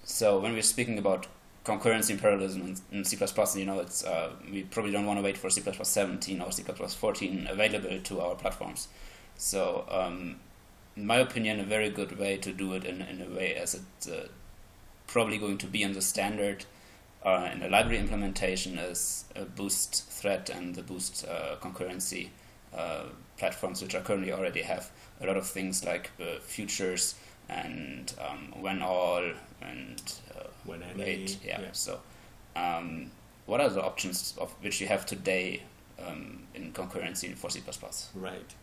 So when we're speaking about concurrency and parallelism in C++, it's we probably don't want to wait for C++ 17 or C++ 14 available to our platforms. So in my opinion, a very good way to do it in a way as it's probably going to be in the standard in the library implementation is a Boost thread and the Boost concurrency platforms, which are currently already have a lot of things like futures and when all and when any, wait. Yeah. So what are the options of which you have today in concurrency for C++? Right.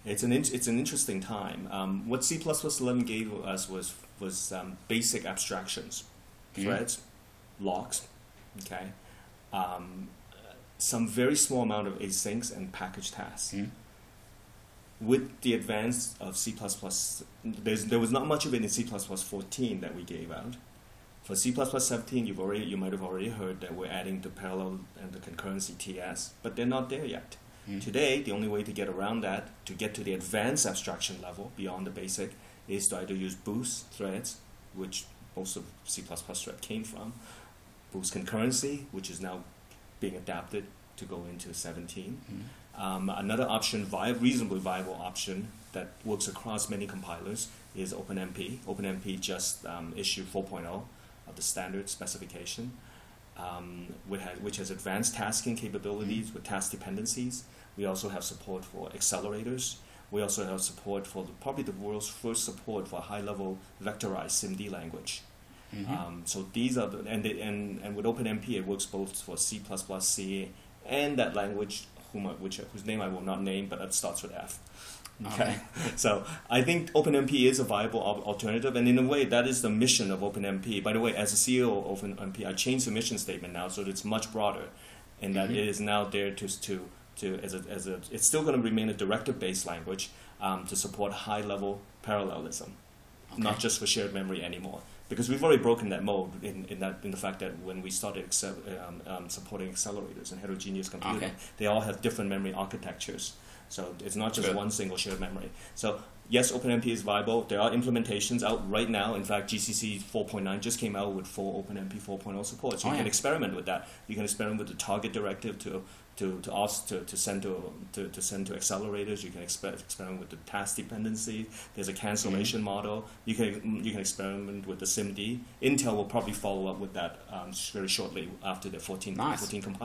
It's an interesting time. What C++ 11 gave us was basic abstractions, threads, locks, okay, some very small amount of asyncs and package tasks. With the advance of C++, there was not much of it in C++ 14 that we gave out. For C++ 17, you might have already heard that we're adding the parallel and the concurrency TS, but they're not there yet. Today, the only way to get around that, to get to the advanced abstraction level beyond the basic, is to either use Boost threads, which most of C++ thread came from, Boost concurrency, which is now being adapted to go into 17. Another option, reasonably viable option that works across many compilers is OpenMP. OpenMP just issued 4.0 of the standard specification, which has advanced tasking capabilities with task dependencies. We also have support for accelerators. We also have support for probably the world's first support for high-level vectorized SIMD language. So these are and with OpenMP it works both for C++, C, and that language whose name I will not name, but it starts with F. Okay, so I think OpenMP is a viable alternative, and in a way that is the mission of OpenMP. By the way, as a CEO of OpenMP, I changed the mission statement now, so it's much broader, and that it is now there it's still going to remain a directive-based language to support high-level parallelism, not just for shared memory anymore. Because we've already broken that mode in the fact that when we started supporting accelerators and heterogeneous computing, they all have different memory architectures. So it's not just one single shared memory. So yes, OpenMP is viable. There are implementations out right now. In fact, GCC 4.9 just came out with full OpenMP 4.0 support. So you can experiment with that. You can experiment with the target directive to send to accelerators. You can experiment with the task dependency. There's a cancellation model. You can experiment with the SIMD. Intel will probably follow up with that very shortly after the 14 compile.